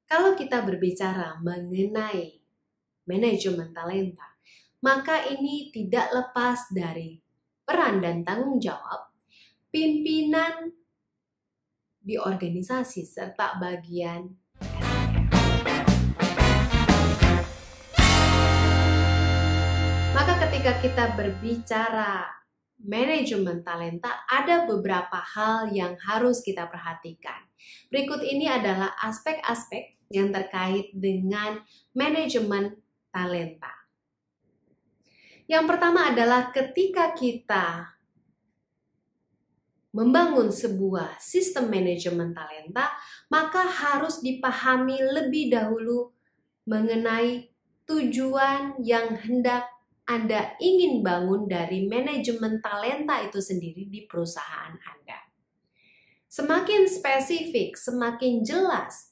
Kalau kita berbicara mengenai manajemen talenta, maka ini tidak lepas dari peran dan tanggung jawab pimpinan di organisasi serta bagian. Maka ketika kita berbicara manajemen talenta, ada beberapa hal yang harus kita perhatikan. Berikut ini adalah aspek-aspek yang terkait dengan manajemen talenta. Yang pertama adalah ketika kita membangun sebuah sistem manajemen talenta, maka harus dipahami lebih dahulu mengenai tujuan yang hendak Anda ingin bangun dari manajemen talenta itu sendiri di perusahaan Anda. Semakin spesifik, semakin jelas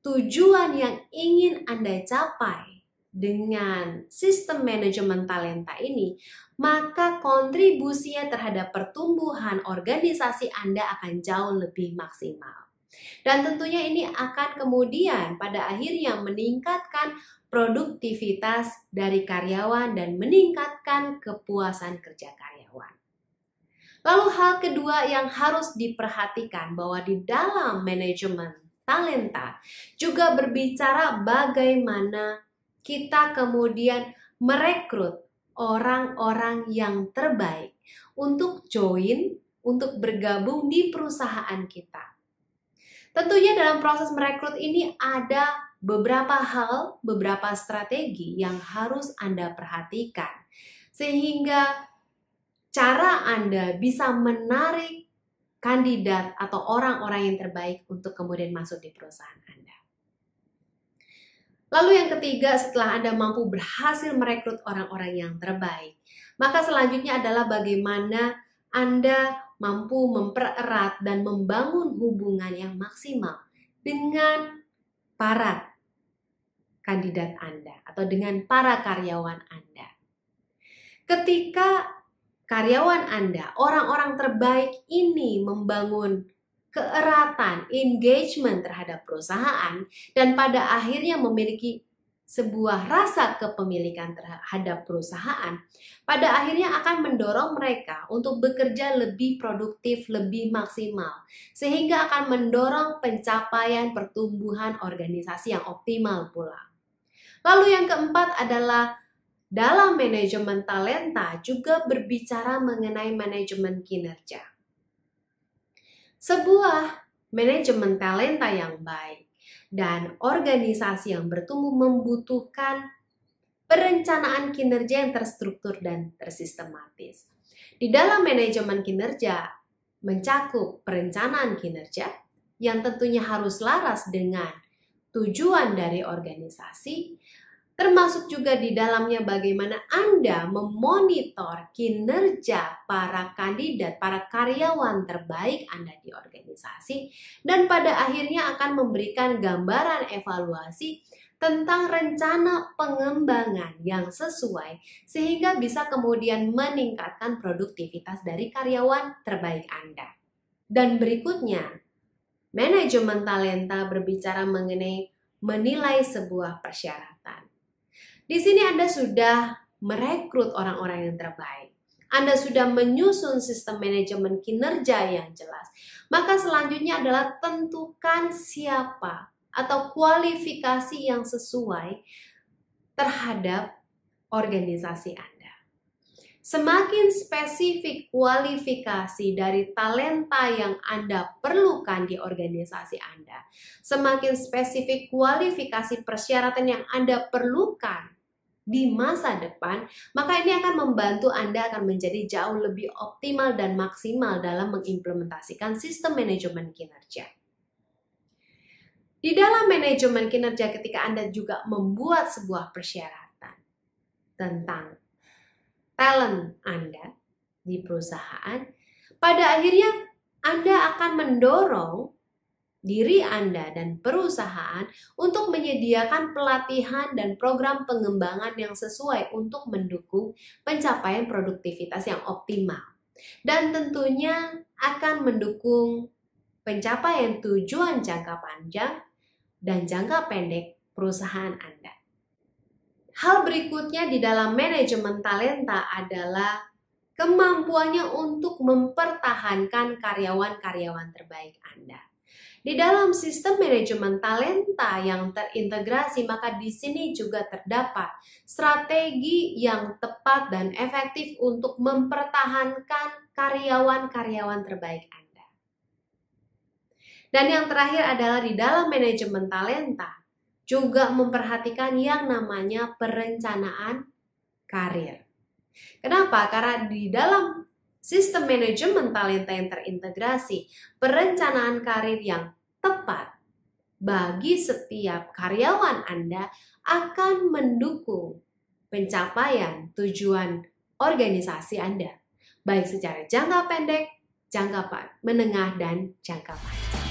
tujuan yang ingin Anda capai dengan sistem manajemen talenta ini, maka kontribusinya terhadap pertumbuhan organisasi Anda akan jauh lebih maksimal. Dan tentunya ini akan kemudian pada akhirnya meningkatkan produktivitas dari karyawan dan meningkatkan kepuasan kerja karyawan. Lalu hal kedua yang harus diperhatikan bahwa di dalam manajemen talenta juga berbicara bagaimana kita kemudian merekrut orang-orang yang terbaik untuk join, untuk bergabung di perusahaan kita. Tentunya dalam proses merekrut ini ada beberapa hal, beberapa strategi yang harus Anda perhatikan. Sehingga cara Anda bisa menarik kandidat atau orang-orang yang terbaik untuk kemudian masuk di perusahaan Anda. Lalu yang ketiga, setelah Anda mampu berhasil merekrut orang-orang yang terbaik, maka selanjutnya adalah bagaimana Anda mampu mempererat dan membangun hubungan yang maksimal dengan para kandidat Anda atau dengan para karyawan Anda. Ketika karyawan Anda, orang-orang terbaik ini membangun keeratan, engagement terhadap perusahaan dan pada akhirnya memiliki sebuah rasa kepemilikan terhadap perusahaan, pada akhirnya akan mendorong mereka untuk bekerja lebih produktif, lebih maksimal, sehingga akan mendorong pencapaian pertumbuhan organisasi yang optimal pula. Lalu yang keempat adalah dalam manajemen talenta juga berbicara mengenai manajemen kinerja. Sebuah manajemen talenta yang baik dan organisasi yang bertumbuh membutuhkan perencanaan kinerja yang terstruktur dan tersistematis. Di dalam manajemen kinerja mencakup perencanaan kinerja yang tentunya harus laras dengan tujuan dari organisasi, termasuk juga di dalamnya bagaimana Anda memonitor kinerja para kandidat, para karyawan terbaik Anda di organisasi, dan pada akhirnya akan memberikan gambaran evaluasi tentang rencana pengembangan yang sesuai sehingga bisa kemudian meningkatkan produktivitas dari karyawan terbaik Anda. Dan berikutnya, manajemen talenta berbicara mengenai menilai sebuah persyaratan. Di sini Anda sudah merekrut orang-orang yang terbaik. Anda sudah menyusun sistem manajemen kinerja yang jelas. Maka selanjutnya adalah tentukan siapa atau kualifikasi yang sesuai terhadap organisasi Anda. Semakin spesifik kualifikasi dari talenta yang Anda perlukan di organisasi Anda, semakin spesifik kualifikasi persyaratan yang Anda perlukan di masa depan, maka ini akan membantu Anda akan menjadi jauh lebih optimal dan maksimal dalam mengimplementasikan sistem manajemen kinerja. Di dalam manajemen kinerja ketika Anda juga membuat sebuah persyaratan tentang talent Anda di perusahaan, pada akhirnya Anda akan mendorong diri Anda dan perusahaan untuk menyediakan pelatihan dan program pengembangan yang sesuai untuk mendukung pencapaian produktivitas yang optimal. Dan tentunya akan mendukung pencapaian tujuan jangka panjang dan jangka pendek perusahaan Anda. Hal berikutnya di dalam manajemen talenta adalah kemampuannya untuk mempertahankan karyawan-karyawan terbaik Anda. Di dalam sistem manajemen talenta yang terintegrasi, maka di sini juga terdapat strategi yang tepat dan efektif untuk mempertahankan karyawan-karyawan terbaik Anda. Dan yang terakhir adalah di dalam manajemen talenta, juga memperhatikan yang namanya perencanaan karir. Kenapa? Karena di dalam sistem manajemen talenta yang terintegrasi, perencanaan karir yang tepat bagi setiap karyawan Anda akan mendukung pencapaian tujuan organisasi Anda, baik secara jangka pendek, jangka menengah, dan jangka panjang.